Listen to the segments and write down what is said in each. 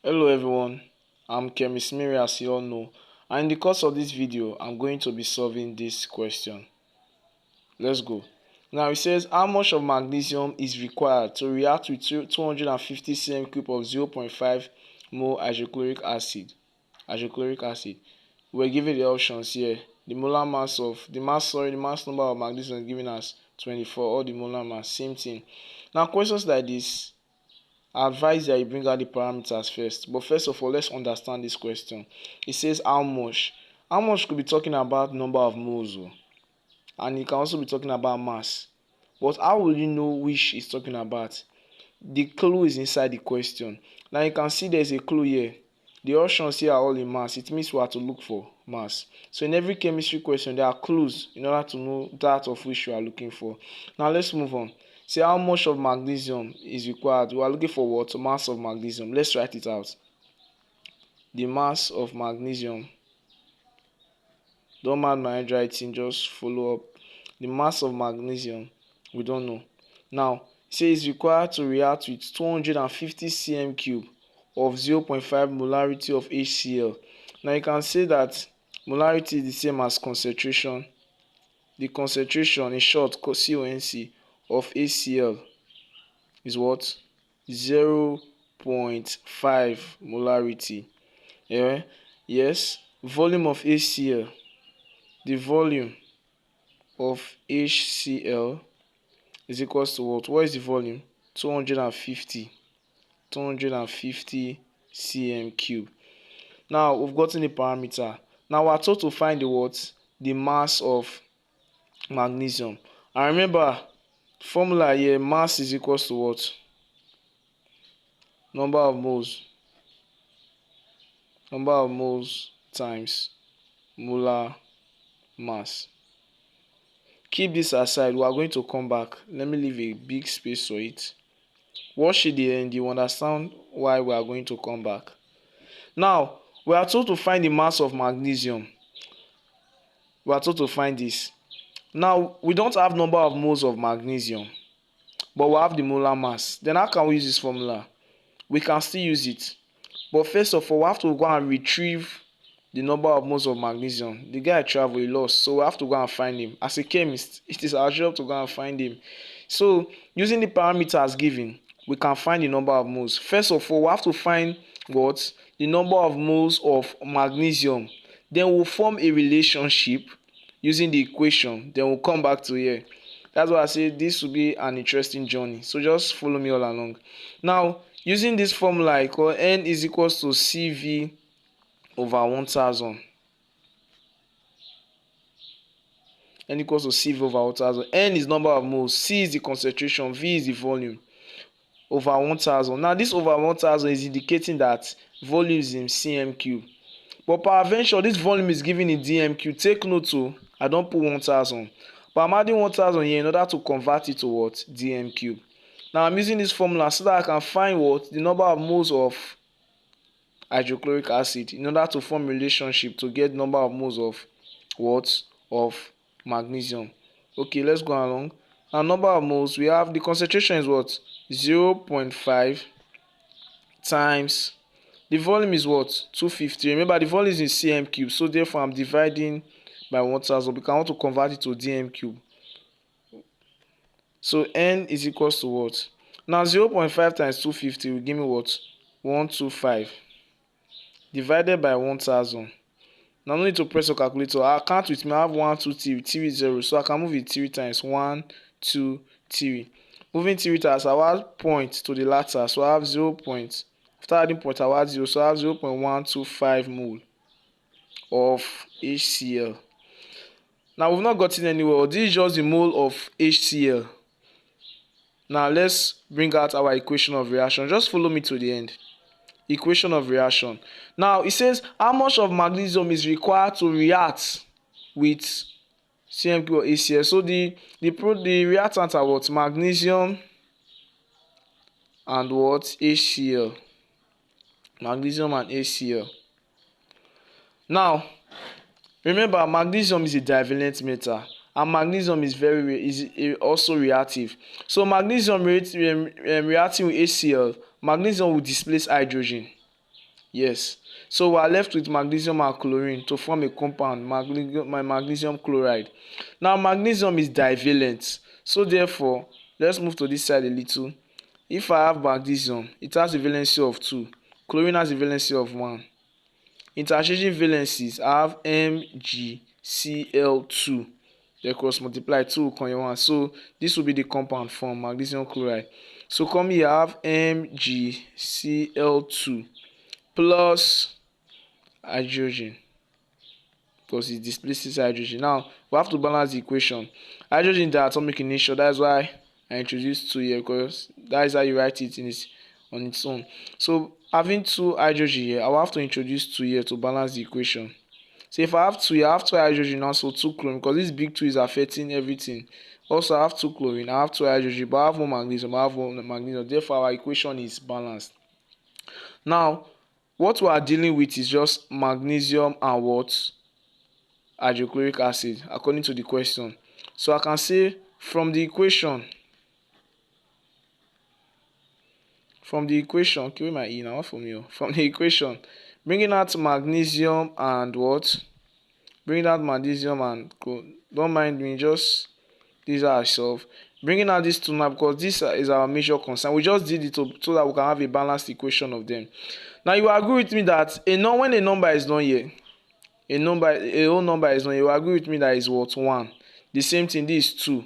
Hello everyone, I'm Chemist Mary, as you all know, and in the course of this video I'm going to be solving this question. Let's go. Now it says how much of magnesium is required to react with 250 cm cube of 0.5 mole hydrochloric acid. We're given the options here. The mass number of magnesium is given as 24, or the molar mass, same thing. Now questions like this, I advise that you bring out the parameters first. But first of all, let's understand this question. It says how much. How much could be talking about number of moles, and it can also be talking about mass. But how will you know which is talking about? The clue is inside the question. Now you can see there's a clue here. The options here are all in mass. It means we have to look for mass. So in every chemistry question, there are clues in order to know that of which you are looking for. Now let's move on. Say how much of magnesium is required. We are looking for what? Mass of magnesium. Let's write it out. The mass of magnesium. Don't mind my handwriting, just follow up. The mass of magnesium, we don't know. Now, say it's required to react with 250 cm cube of 0.5 molarity of HCl. Now you can say that molarity is the same as concentration. The concentration, in short, CONC, of HCl is what? 0.5 molarity. Yeah? Yes. Volume of HCl. The volume of HCl is equals to what? What is the volume? 250 cm cube. Now we've gotten the parameter. Now we're told to find the what? The mass of magnesium. And remember, formula here, mass is equals to what? Number of moles times molar mass. Keep this aside. We are going to come back. Let me leave a big space for it. Watch it the end. You understand why we are going to come back. Now we are told to find the mass of magnesium. We are told to find this. Now we don't have number of moles of magnesium, but we have the molar mass. Then how can we use this formula? We can still use it, but first of all we have to go and retrieve the number of moles of magnesium. The guy traveled, he lost, so we have to go and find him. As a chemist, it is our job to go and find him. So using the parameters given, we can find the number of moles. First of all, we have to find what? The number of moles of magnesium. Then we'll form a relationship using the equation. Then we'll come back to here. That's why I say this will be an interesting journey. So just follow me all along. Now, using this formula, I call N is equals to CV over 1000. N equals to CV over 1000. N is number of moles, C is the concentration, V is the volume, over 1000. Now this over 1000 is indicating that volume is in cm cube. But peradventure, this volume is given in dm cube. Take note too, I don't put 1000. But I'm adding 1000 here in order to convert it to what? dm cube. Now I'm using this formula so that I can find what? The number of moles of hydrochloric acid in order to form a relationship to get number of moles of what? Of magnesium. Okay, let's go along. Now number of moles, we have the concentration is what? 0.5 times the volume is what? 250. Remember the volume is in cm cube, so therefore I'm dividing by 1000 because I want to convert it to dm cube. So N is equals to what? Now 0.5 times 250 will give me what? 125 divided by 1000. Now no need to press your calculator. I'll count with me. I have 1, 2, 3, 3 0. So I can move it 3 times. 1, 2, 3. Moving 3 times, I will add point to the latter. So I have 0. After adding point, I will add 0. So I have 0.125 mole of HCl. Now we've not gotten anywhere. This is just the mole of HCl. Now let's bring out our equation of reaction. Just follow me to the end. Equation of reaction. Now it says how much of magnesium is required to react with CmQ or HCl. So the reactant are what? Magnesium and what? HCl. Magnesium and HCl. Now remember, magnesium is a divalent metal, and magnesium is also reactive. So magnesium reacting with HCl, magnesium will displace hydrogen. Yes. So we are left with magnesium and chlorine to form a compound, magnesium chloride. Now magnesium is divalent. So therefore, let's move to this side a little. If I have magnesium, it has a valency of 2. Chlorine has a valency of 1. Interchanging valencies, I have MgCl2. They cross multiply, 2 will come here 1. So this will be the compound form, magnesium chloride. So come here, I have MgCl2 plus hydrogen, because it displaces hydrogen. Now we have to balance the equation. Hydrogen is the atomic initial, that's why I introduced 2 here, because that is how you write it on its own. So having 2 hydrogen here, I will have to introduce 2 here to balance the equation. So if I have 2 here, I have 2 hydrogen, also 2 chlorine, because this big 2 is affecting everything. Also I have 2 chlorine, I have 2 hydrogen, but I have 1 magnesium, I have 1 magnesium. Therefore our equation is balanced. Now what we are dealing with is just magnesium and what? Hydrochloric acid, according to the question. So I can say from the equation, okay, where my E now, what from here? From the equation, bringing out magnesium and what? Bringing out magnesium and don't mind me, just these are ourselves. Bringing out these two now, because this is our major concern. We just did it so that we can have a balanced equation of them. Now you agree with me that when a number is not here, a whole number is not here, you agree with me that is what? 1. The same thing, this is 2.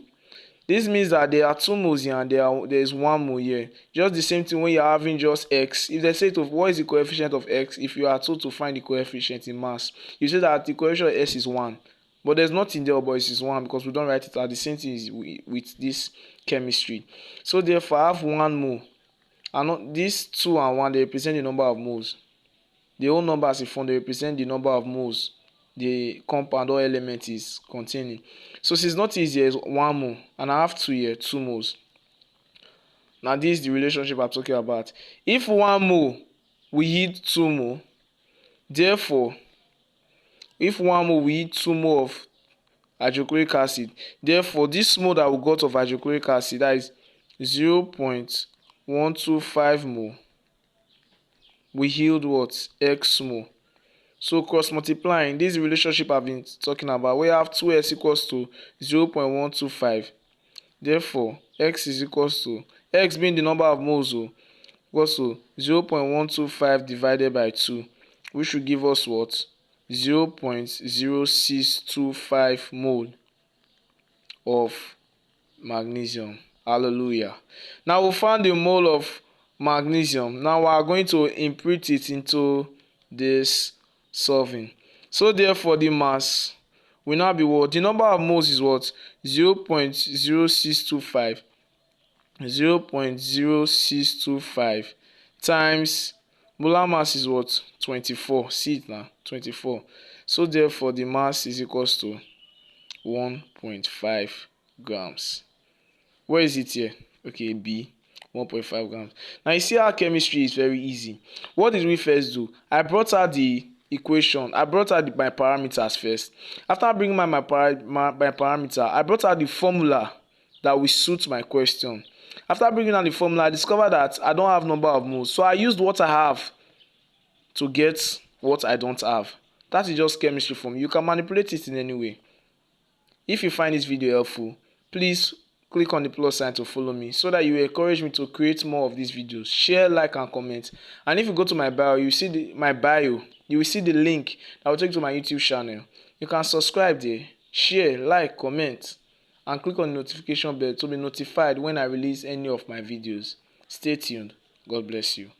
This means that there are 2 moles here and there is 1 mole here. Just the same thing when you are having just x. If they say what is the coefficient of x, if you are told to find the coefficient in mass, you say that the coefficient of s is 1. But there's nothing there, but it is 1 because we don't write it out. The same thing is with this chemistry. So therefore I have 1 mole. And not, these 2 and 1, they represent the number of moles. The whole number as a form, they represent the number of moles the compound or element is containing. So since nothing is here, is 1 mole, and I have 2 here, 2 moles. Now this is the relationship I'm talking about. If 1 mole we yield 2 mole, therefore if 1 mole we yield 2 mole of hydrochloric acid, therefore this mole that we got of hydrochloric acid, that is 0.125 mole, we yield what? X mole. So cross multiplying, this relationship I've been talking about, we have 2x equals to 0.125. Therefore x is equals to, x being the number of moles, equals to 0.125 divided by 2, which will give us what? 0.0625 mole of magnesium. Hallelujah. Now we found the mole of magnesium. Now we are going to input it into this solving. So therefore the mass will now be what? The number of moles is what? 0.0625 times molar mass is what? 24. See it now, 24. So therefore the mass is equals to 1.5 grams. Where is it here? Okay, B, 1.5 grams. Now you see how chemistry is very easy. What did we first do? I brought out the equation. I brought out my parameters first. After bringing my parameter, I brought out the formula that will suit my question. After bringing out the formula, I discovered that I don't have number of moles. So I used what I have to get what I don't have. That is just chemistry for me. You can manipulate it in any way. If you find this video helpful, please click on the plus sign to follow me so that you encourage me to create more of these videos. Share, like, and comment. And if you go to my bio, you will see the link that will take you to my YouTube channel. You can subscribe there, share, like, comment, and click on the notification bell to be notified when I release any of my videos. Stay tuned. God bless you.